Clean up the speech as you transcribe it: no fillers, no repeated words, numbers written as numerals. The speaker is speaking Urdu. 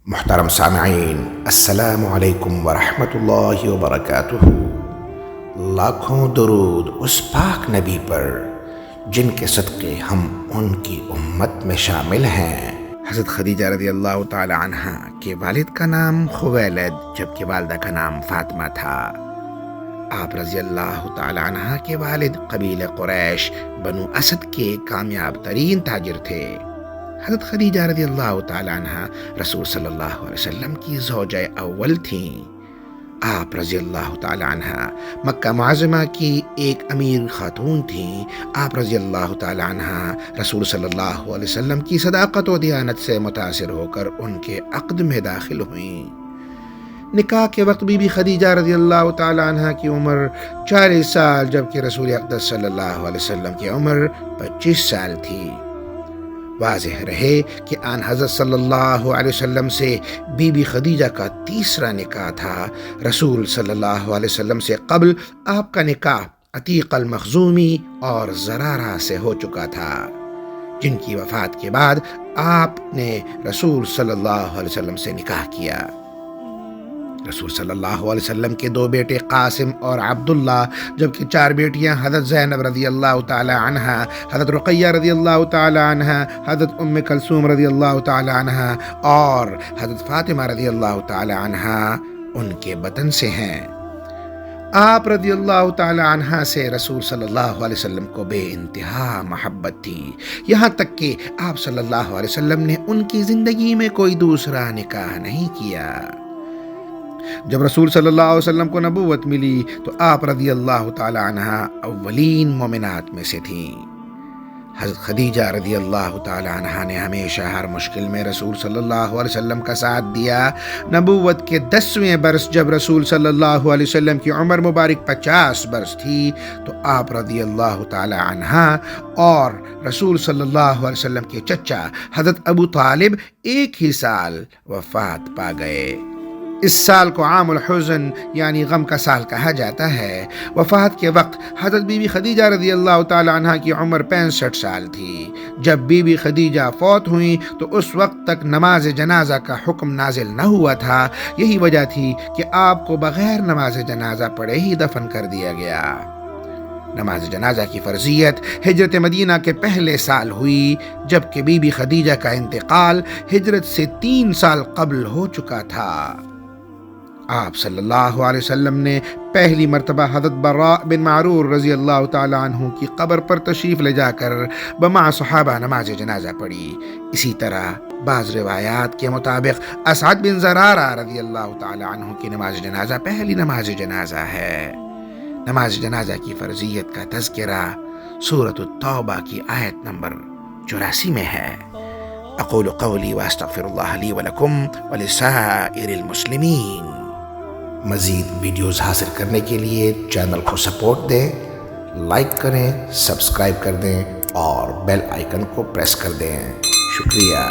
محترم سامعین، السلام علیکم ورحمۃ اللہ وبرکاتہ۔ لاکھوں درود اس پاک نبی پر جن کے صدقے ہم ان کی امت میں شامل ہیں۔ حضرت خدیجہ رضی اللہ تعالی عنہ کے والد کا نام خویلد جبکہ والدہ کا نام فاطمہ تھا۔ آپ رضی اللہ تعالی عنہ کے والد قبیلہ قریش بنو اسد کے کامیاب ترین تاجر تھے۔ حضرت خدیجہ رضی اللہ تعالی عنہ رسول صلی اللہ علیہ وسلم کی زوجہ اول تھیں۔ آپ رضی اللہ تعالی عنہ مکہ معظمہ کی ایک امیر خاتون تھیں۔ آپ رضی اللہ تعالی عنہ رسول صلی اللہ علیہ وسلم کی صداقت و دیانت سے متاثر ہو کر ان کے عقد میں داخل ہوئیں۔ نکاح کے وقت بی بی خدیجہ رضی اللہ تعالی عنہ کی عمر 40 سال جبکہ رسول اقدس صلی اللہ علیہ وسلم کی عمر 25 سال تھی۔ واضح رہے کہ آن حضرت صلی اللہ علیہ وسلم سے بی بی خدیجہ کا تیسرا نکاح تھا۔ رسول صلی اللہ علیہ وسلم سے قبل آپ کا نکاح عتیق المخزومی اور زرارہ سے ہو چکا تھا، جن کی وفات کے بعد آپ نے رسول صلی اللہ علیہ وسلم سے نکاح کیا۔ رسول صلی اللہ علیہ وسلم کے 2 بیٹے قاسم اور عبداللہ جبکہ 4 بیٹیاں حضرت زینب رضی اللہ تعالی عنہ، حضرت رقیہ رضی اللہ تعالی عنہ، حضرت ام کلثوم رضی اللہ تعالی عنہ اور حضرت فاطمہ رضی اللہ تعالی عنہ ان کے بطن سے ہیں۔ آپ رضی اللہ تعالی عنہ سے رسول صلی اللہ علیہ وسلم کو بے انتہا محبت تھی، یہاں تک کہ آپ صلی اللہ علیہ وسلم نے ان کی زندگی میں کوئی دوسرا نکاح نہیں کیا۔ جب رسول صلی اللہ علیہ وسلم کو نبوت ملی تو آپ رضی اللہ تعالی عنہ اولین مومنات میں سے تھیں۔ حضرت خدیجہ رضی اللہ تعالی عنہ نے ہمیشہ ہر مشکل میں رسول صلی اللہ علیہ وسلم کا ساتھ دیا۔ نبوت کے 10ویں برس جب رسول صلی اللہ علیہ وسلم کی عمر مبارک 50 برس تھی تو آپ رضی اللہ تعالی عنہ اور رسول صلی اللہ علیہ وسلم کے چچا حضرت ابو طالب ایک ہی سال وفات پا گئے۔ اس سال کو عام الحزن یعنی غم کا سال کہا جاتا ہے۔ وفات کے وقت حضرت بی بی خدیجہ رضی اللہ تعالی عنہ کی عمر 65 سال تھی۔ جب بی بی خدیجہ فوت ہوئیں تو اس وقت تک نماز جنازہ کا حکم نازل نہ ہوا تھا۔ یہی وجہ تھی کہ آپ کو بغیر نماز جنازہ پڑھے ہی دفن کر دیا گیا۔ نماز جنازہ کی فرضیت ہجرت مدینہ کے پہلے سال ہوئی جبکہ بی بی خدیجہ کا انتقال ہجرت سے 3 سال قبل ہو چکا تھا۔ آپ صلی اللہ علیہ وسلم نے پہلی مرتبہ حضرت براء بن معرور رضی اللہ تعالی عنہ کی قبر پر تشریف لے جا کر بمع صحابہ نماز جنازہ پڑھی۔ اسی طرح بعض روایات کے مطابق اسعد بن زرارہ رضی اللہ تعالی عنہ کی نماز جنازہ پہلی نماز جنازہ ہے۔ نماز جنازہ کی فرضیت کا تذکرہ سورۃ التوبہ کی آیت نمبر 84 میں ہے۔ اقول قولی واستغفر اللہ لی ولکم ولسائر المسلمین۔ مزید ویڈیوز حاصل کرنے کے لیے چینل کو سپورٹ دیں، لائک کریں، سبسکرائب کر دیں اور بیل آئیکن کو پریس کر دیں۔ شکریہ۔